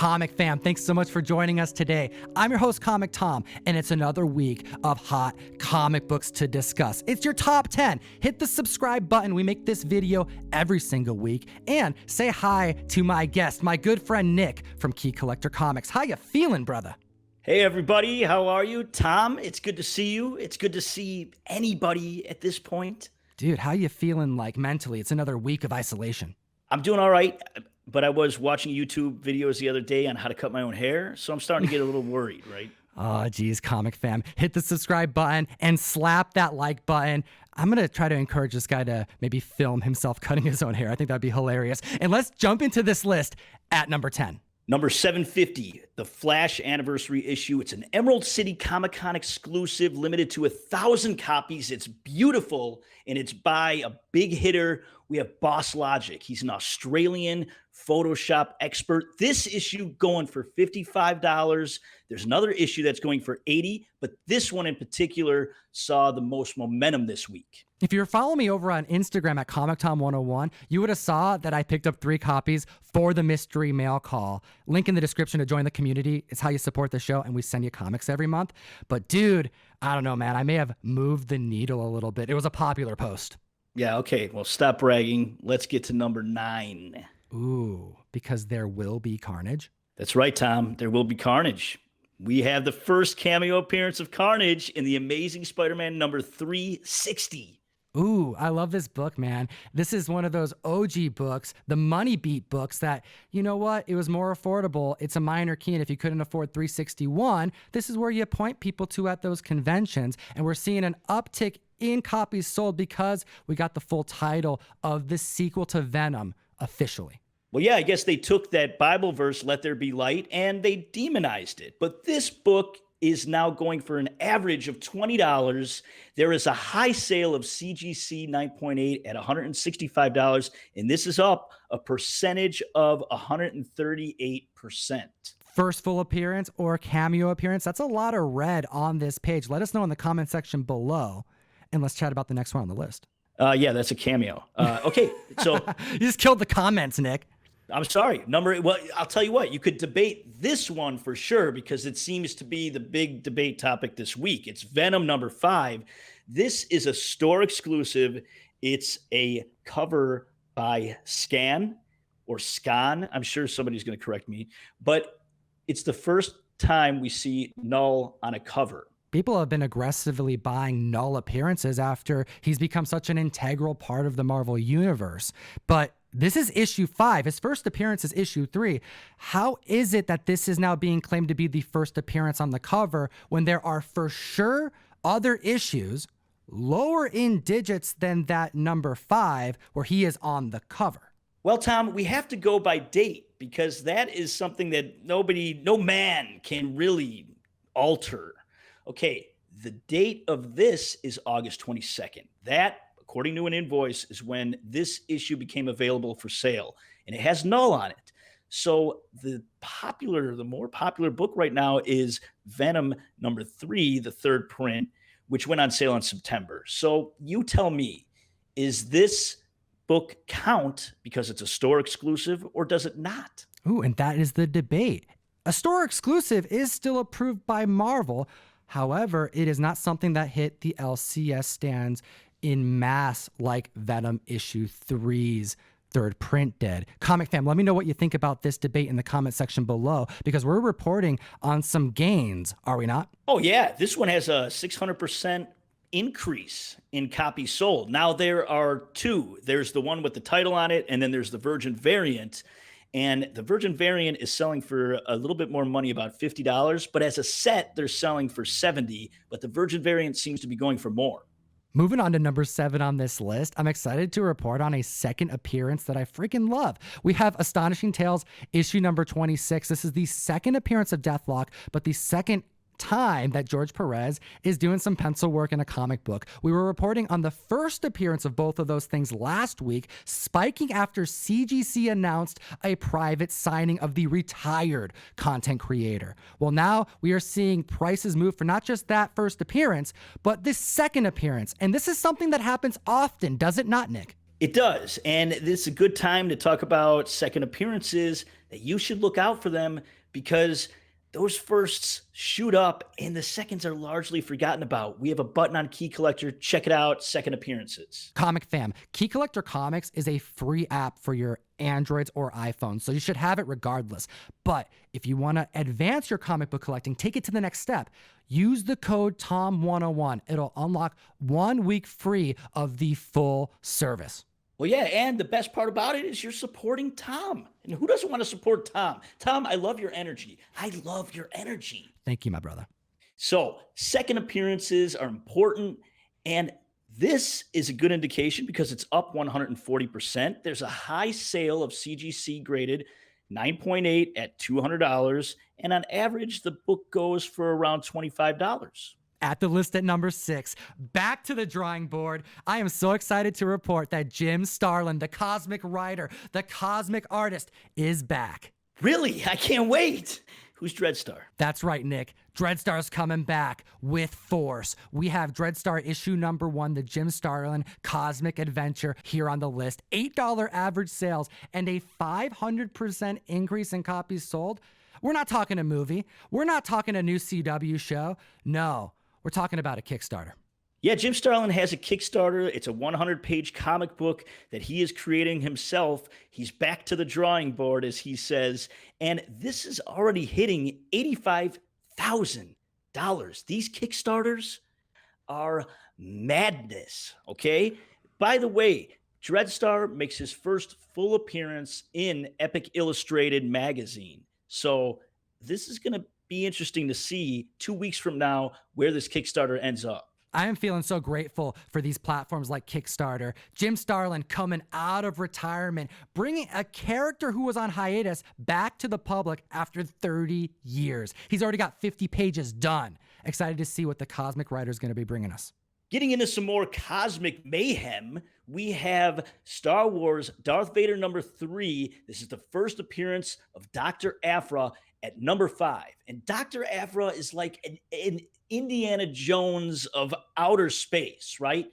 Comic fam, thanks so much for joining us today. I'm your host, Comic Tom, and it's another week of hot comic books to discuss. It's your top 10. Hit the subscribe button. We make this video every single week. And say hi to my guest, my good friend Nick from Key Collector Comics. How you feeling, brother? Hey everybody, how are you? Tom, it's good to see you. It's good to see anybody at this point. Dude, how you feeling like mentally? It's another week of isolation. I'm doing all right, but I was watching YouTube videos the other day on how to cut my own hair, so I'm starting to get a little worried, right? Oh, geez, comic fam. Hit the subscribe button and slap that like button. I'm going to try to encourage this guy to maybe film himself cutting his own hair. I think that'd be hilarious. And let's jump into this list at number 10. Number 750, the Flash Anniversary issue. It's an Emerald City Comic-Con exclusive, limited to 1,000 copies. It's beautiful, and it's by a big hitter. We have Boss Logic. He's an Australian Photoshop expert. This issue going for $55. There's another issue that's going for $80, but this one in particular saw the most momentum this week. If you're following me over on Instagram at ComicTom101, you would have saw that I picked up 3 copies for the mystery mail call. Link in the description to join the community. It's how you support the show, and we send you comics every month. But dude, I don't know, man. I may have moved the needle a little bit. It was a popular post. Yeah, okay. Well, stop bragging. Let's get to number 9. Ooh, because there will be carnage? That's right, Tom. There will be carnage. We have the first cameo appearance of Carnage in the Amazing Spider-Man number 360. Ooh, I love this book, man. This is one of those OG books, the money beat books that, you know what, it was more affordable. It's a minor key, and if you couldn't afford 361, this is where you point people to at those conventions, and we're seeing an uptick in copies sold because we got the full title of the sequel to Venom officially. Well, yeah, I guess they took that Bible verse, let there be light, and they demonized it. But this book is now going for an average of $20. There is a high sale of CGC 9.8 at $165, and this is up a percentage of 138%. First full appearance or cameo appearance, that's a lot of red on this page. Let us know in the comment section below, and let's chat about the next one on the list. Yeah, that's a cameo. Okay, so you just killed the comments, Nick. I'm sorry. Well, I'll tell you what, you could debate this one for sure because it seems to be the big debate topic this week. It's Venom number 5. This is a store exclusive. It's a cover by Scan or Scan. I'm sure somebody's going to correct me, but it's the first time we see Null on a cover. People have been aggressively buying Null appearances after he's become such an integral part of the Marvel Universe. But this is issue 5. His first appearance is issue 3. How is it that this is now being claimed to be the first appearance on the cover when there are for sure other issues lower in digits than that number 5 where he is on the cover? Well, Tom, we have to go by date because that is something that no man can really alter. Okay, the date of this is August 22nd. That, according to an invoice, is when this issue became available for sale, and it has Null on it. So the more popular book right now is Venom number 3, the 3rd print, which went on sale in September. So you tell me, is this book count because it's a store exclusive, or does it not? Ooh, and that is the debate. A store exclusive is still approved by Marvel. However, it is not something that hit the LCS stands in mass like Venom issue 3's 3rd print did. Comic fam, let me know what you think about this debate in the comment section below, because we're reporting on some gains, are we not? Oh yeah, this one has a 600% increase in copies sold. Now there are 2. There's the one with the title on it, and then there's the Virgin variant. And the Virgin variant is selling for a little bit more money, about $50. But as a set, they're selling for $70. But the Virgin variant seems to be going for more. Moving on to number 7 on this list, I'm excited to report on a second appearance that I freaking love. We have Astonishing Tales issue number 26. This is the second appearance of Deathlock, but the second time that George Perez is doing some pencil work in a comic book. We were reporting on the first appearance of both of those things last week, spiking after CGC announced a private signing of the retired content creator. Well, now we are seeing prices move for not just that first appearance, but this second appearance. And this is something that happens often, does it not, Nick? It does. And this is a good time to talk about second appearances that you should look out for them because those firsts shoot up and the seconds are largely forgotten about. We have a button on Key Collector. Check it out. Second appearances. Comic fam, Key Collector Comics is a free app for your Androids or iPhones, so you should have it regardless. But if you want to advance your comic book collecting, take it to the next step. Use the code TOM101. It'll unlock 1 week free of the full service. Well, yeah, and the best part about it is you're supporting Tom. And who doesn't want to support Tom? Tom, I love your energy. I love your energy. Thank you, my brother. So, second appearances are important, and this is a good indication because it's up 140%. There's a high sale of CGC graded 9.8 at $200, and on average, the book goes for around $25. At the list at number 6, back to the drawing board. I am so excited to report that Jim Starlin, the cosmic writer, the cosmic artist, is back. Really? I can't wait. Who's Dreadstar? That's right, Nick. Dreadstar's coming back with force. We have Dreadstar issue number 1, the Jim Starlin Cosmic Adventure, here on the list. $8 average sales and a 500% increase in copies sold. We're not talking a movie. We're not talking a new CW show. No. We're talking about a Kickstarter. Yeah, Jim Starlin has a Kickstarter. It's a 100-page comic book that he is creating himself. He's back to the drawing board, as he says, and this is already hitting $85,000. These Kickstarters are madness, okay? By the way, Dreadstar makes his first full appearance in Epic Illustrated magazine. So this is going to be interesting to see 2 weeks from now where this Kickstarter ends up. I am feeling so grateful for these platforms like Kickstarter. Jim Starlin coming out of retirement, bringing a character who was on hiatus back to the public after 30 years. He's already got 50 pages done. Excited to see what the cosmic writer is going to be bringing us. Getting into some more cosmic mayhem, we have Star Wars Darth Vader number 3. This is the first appearance of Dr. Aphra at number 5. And Dr. Aphra is like an Indiana Jones of outer space, right?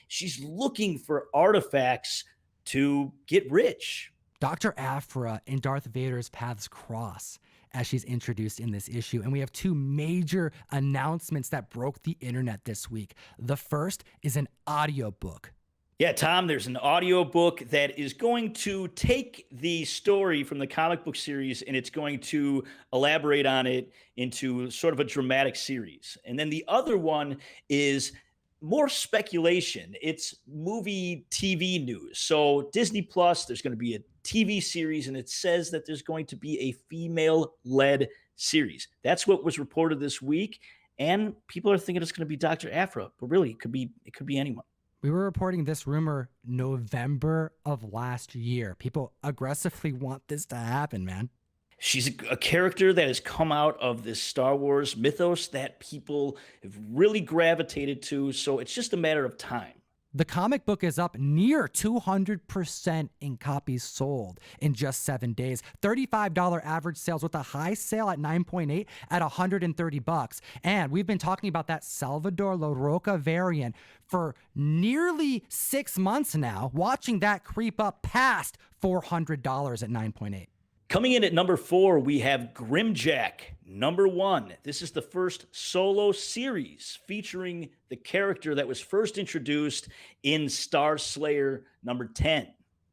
She's looking for artifacts to get rich. Dr. Aphra and Darth Vader's paths cross as she's introduced in this issue. And we have 2 major announcements that broke the internet this week. The first is an audiobook. Yeah, Tom, there's an audiobook that is going to take the story from the comic book series and it's going to elaborate on it into sort of a dramatic series. And then the other one is more speculation. It's movie TV news. So Disney Plus, there's going to be a TV series and it says that there's going to be a female-led series. That's what was reported this week. And people are thinking it's going to be Dr. Aphra, but really it could be anyone. We were reporting this rumor November of last year. People aggressively want this to happen, man. She's a character that has come out of this Star Wars mythos that people have really gravitated to, so it's just a matter of time. The comic book is up near 200% in copies sold in just 7 days. $35 average sales with a high sale at 9.8 at $130. And we've been talking about that Salvador LaRocca variant for nearly 6 months now, watching that creep up past $400 at 9.8. Coming in at number 4, we have Grimm Jack, number 1. This is the first solo series featuring the character that was first introduced in Star Slayer number 10.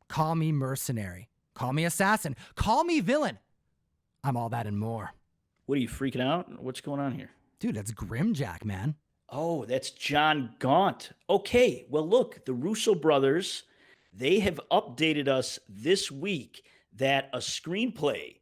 Call me mercenary. Call me assassin. Call me villain. I'm all that and more. What are you, freaking out? What's going on here? Dude, that's Grimm Jack, man. Oh, that's John Gaunt. Okay, well, look, the Russo brothers, they have updated us this week that a screenplay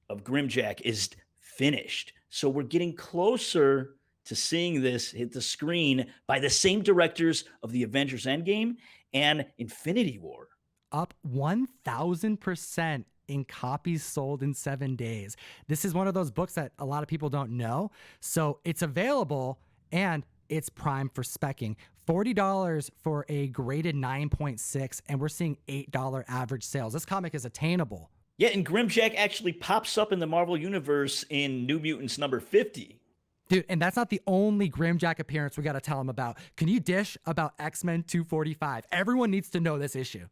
of Grimm Jack is finished. So we're getting closer to seeing this hit the screen by the same directors of the Avengers Endgame and Infinity War. Up 1,000% in copies sold in 7 days. This is one of those books that a lot of people don't know. So it's available and it's prime for specking. $40 for a graded 9.6, and we're seeing $8 average sales. This comic is attainable. Yeah, and Grimm Jack actually pops up in the Marvel Universe in New Mutants number 50. Dude, and that's not the only Grimm Jack appearance we got to tell him about. Can you dish about X-Men 245? Everyone needs to know this issue.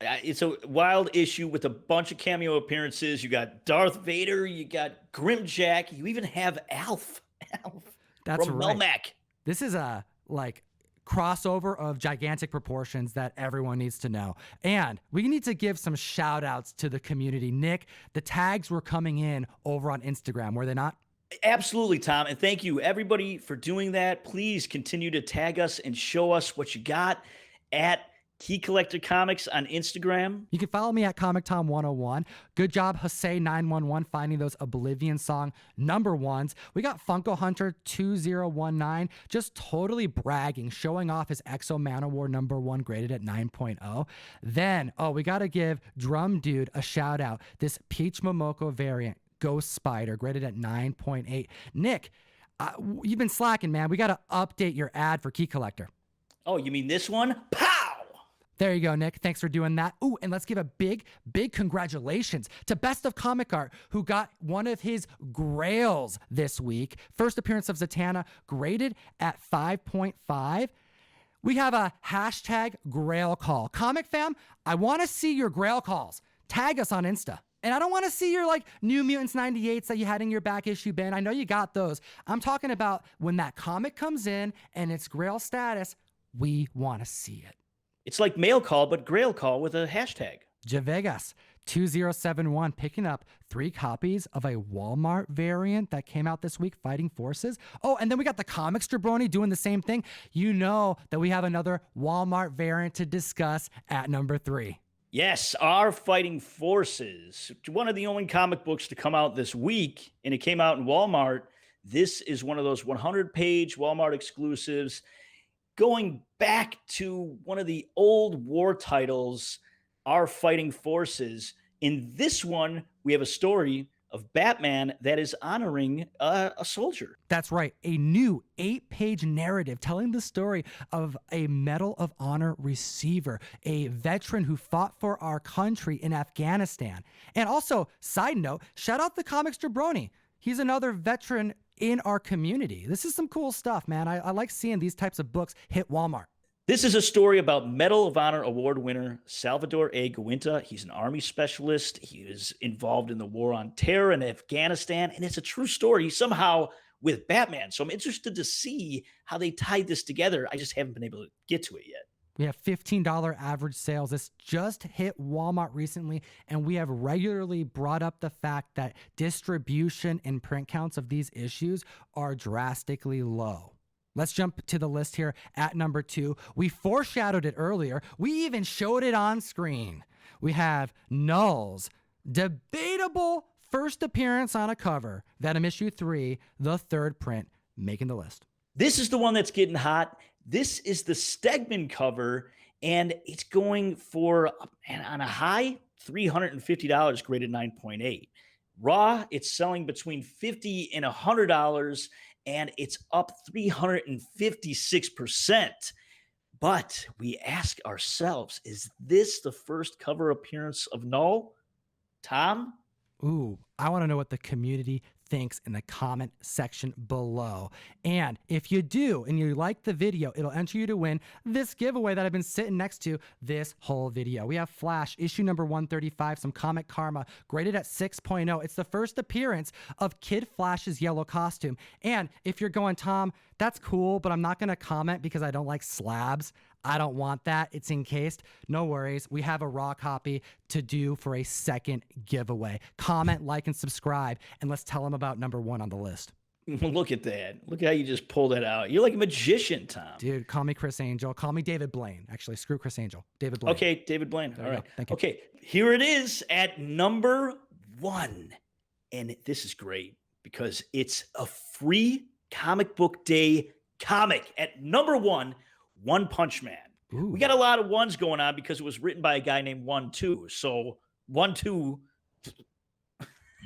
It's a wild issue with a bunch of cameo appearances. You got Darth Vader, you got Grimm Jack, you even have Alf That's from right. Melmac. This is a crossover of gigantic proportions that everyone needs to know. And we need to give some shout outs to the community. Nick, the tags were coming in over on Instagram, were they not? Absolutely, Tom. And thank you, everybody, for doing that. Please continue to tag us and show us what you got at Key Collector Comics on Instagram. You can follow me at ComicTom101. Good job, Jose911, finding those Oblivion song number ones. We got Funko Hunter 2019, just totally bragging, showing off his Exo Manowar number one graded at 9.0. Then, we got to give Drum Dude a shout out. This Peach Momoko variant, Ghost Spider, graded at 9.8. Nick, you've been slacking, man. We got to update your ad for Key Collector. Oh, you mean this one? Pow! There you go, Nick. Thanks for doing that. Ooh, and let's give a big, big congratulations to Best of Comic Art, who got one of his grails this week. First appearance of Zatanna, graded at 5.5. We have a hashtag Grail Call. Comic fam, I want to see your Grail calls. Tag us on Insta. And I don't want to see your New Mutants 98s that you had in your back issue bin. I know you got those. I'm talking about when that comic comes in and it's Grail status, we want to see it. It's like mail call, but Grail call with a hashtag. Javegas 2071 picking up 3 copies of a Walmart variant that came out this week, Fighting Forces. Oh, and then we got the Comics Jabroni doing the same thing. You know that we have another Walmart variant to discuss at number 3. Yes, our Fighting Forces, one of the only comic books to come out this week, and it came out in Walmart. This is one of those 100-page Walmart exclusives, going back to one of the old war titles, Our Fighting Forces. In this one, we have a story of Batman that is honoring a soldier. That's right. A new 8-page narrative telling the story of a Medal of Honor receiver, a veteran who fought for our country in Afghanistan. And also, side note, shout out the Comics Jabroni. He's another veteran in our community. This is some cool stuff, man. I like seeing these types of books hit Walmart. This is a story about Medal of Honor award winner Salvador A. Guinta. He's an Army specialist. He was involved in the war on terror in Afghanistan, and it's a true story somehow with Batman. So I'm interested to see how they tied this together. I just haven't been able to get to it yet. We have $15 average sales. This just hit Walmart recently, and we have regularly brought up the fact that distribution and print counts of these issues are drastically low. Let's jump to the list here at number 2. We foreshadowed it earlier. We even showed it on screen. We have Null's debatable first appearance on a cover, Venom issue 3, the 3rd print, making the list. This is the one that's getting hot. This is the Stegman cover, and it's going for, on a high, $350, graded 9.8. Raw, it's selling between $50 and $100, and it's up 356%. But we ask ourselves, is this the first cover appearance of Null? Tom? Ooh, I want to know what the community thinks in the comment section below. And if you do and you like the video, it'll enter you to win this giveaway that I've been sitting next to this whole video. We have Flash, issue number 135, some Comic Karma, graded at 6.0. It's the first appearance of Kid Flash's yellow costume. And if you're going, Tom, that's cool, but I'm not going to comment because I don't like slabs. I don't want that. It's encased. No worries. We have a raw copy to do for a second giveaway. Comment, like, and subscribe, and let's tell them about number 1 on the list. Look at that. Look how you just pulled that out. You're like a magician, Tom. Dude, call me Chris Angel. Call me David Blaine. Actually, screw Chris Angel. David Blaine. Okay, David Blaine. All right. Thank you. Okay, here it is at number 1. And this is great because it's a free comic book day comic at number 1, One Punch Man. Ooh. We got a lot of ones going on because it was written by a guy named 1-2. So 1-2.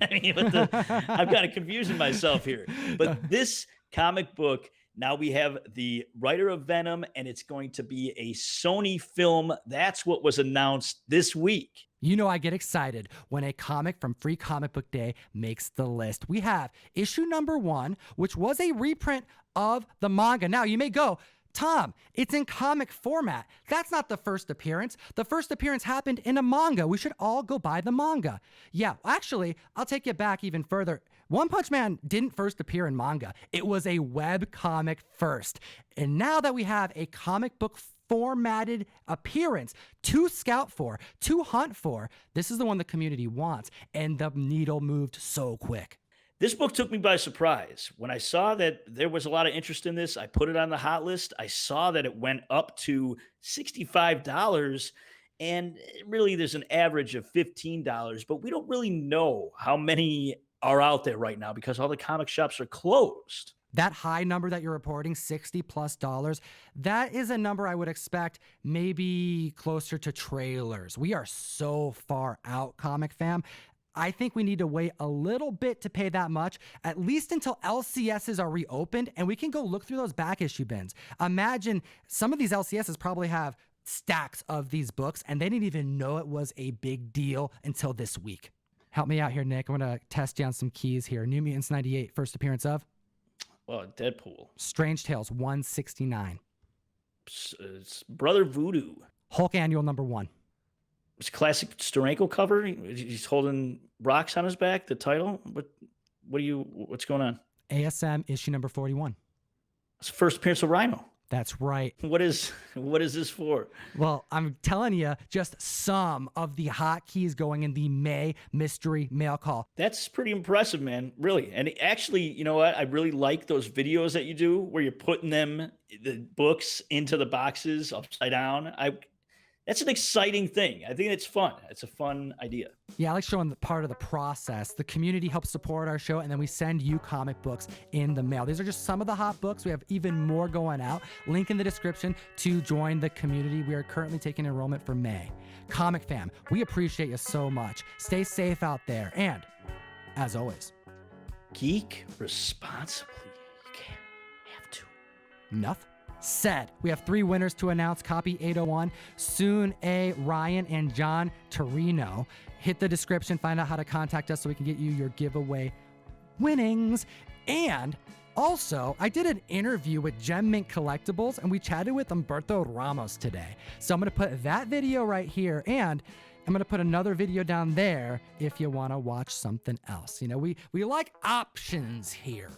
I mean, I'm kind of confusing myself here. But this comic book, now we have the writer of Venom, and it's going to be a Sony film. That's what was announced this week. You know I get excited when a comic from Free Comic Book Day makes the list. We have issue number 1, which was a reprint of the manga. Now, you may go, Tom, it's in comic format. That's not the first appearance. The first appearance happened in a manga. We should all go buy the manga. Yeah, actually, I'll take you back even further. One Punch Man didn't first appear in manga. It was a web comic first. And now that we have a comic book formatted appearance to scout for, to hunt for, this is the one the community wants. And the needle moved so quick. This book took me by surprise. When I saw that there was a lot of interest in this, I put it on the hot list. I saw that it went up to $65, and really there's an average of $15, but we don't really know how many are out there right now because all the comic shops are closed. That high number that you're reporting, $60+, that is a number I would expect maybe closer to trailers. We are so far out, Comic Fam. I think we need to wait a little bit to pay that much, at least until LCSs are reopened and we can go look through those back issue bins. Imagine some of these LCSs probably have stacks of these books and they didn't even know it was a big deal until this week. Help me out here, Nick. I'm going to test you on some keys here. New Mutants 98, first appearance of? Well, Deadpool. Strange Tales 169. It's Brother Voodoo. Hulk Annual #1. It's a classic Steranko cover. He's holding rocks on his back. The title. What's going on? ASM issue number 41. It's the first appearance of Rhino. That's right. What is this for? Well, I'm telling you, just some of the hotkeys going in the May mystery mail call. That's pretty impressive, man. Really. And actually, you know what? I really like those videos that you do where you're putting the books into the boxes upside down. That's an exciting thing. I think it's fun. It's a fun idea. Yeah, I like showing the part of the process. The community helps support our show, and then we send you comic books in the mail. These are just some of the hot books. We have even more going out. Link in the description to join the community. We are currently taking enrollment for May. Comic Fam, we appreciate you so much. Stay safe out there. And, as always, geek responsibly. You can't have to. Enough said. We have 3 winners to announce. Copy 801, Soon A, Ryan, and John Torino. Hit the description, find out how to contact us so we can get you your giveaway winnings. And also, I did an interview with Gem Mint Collectibles, and we chatted with Humberto Ramos today. So I'm going to put that video right here, and I'm going to put another video down there if you want to watch something else. You know, we like options here.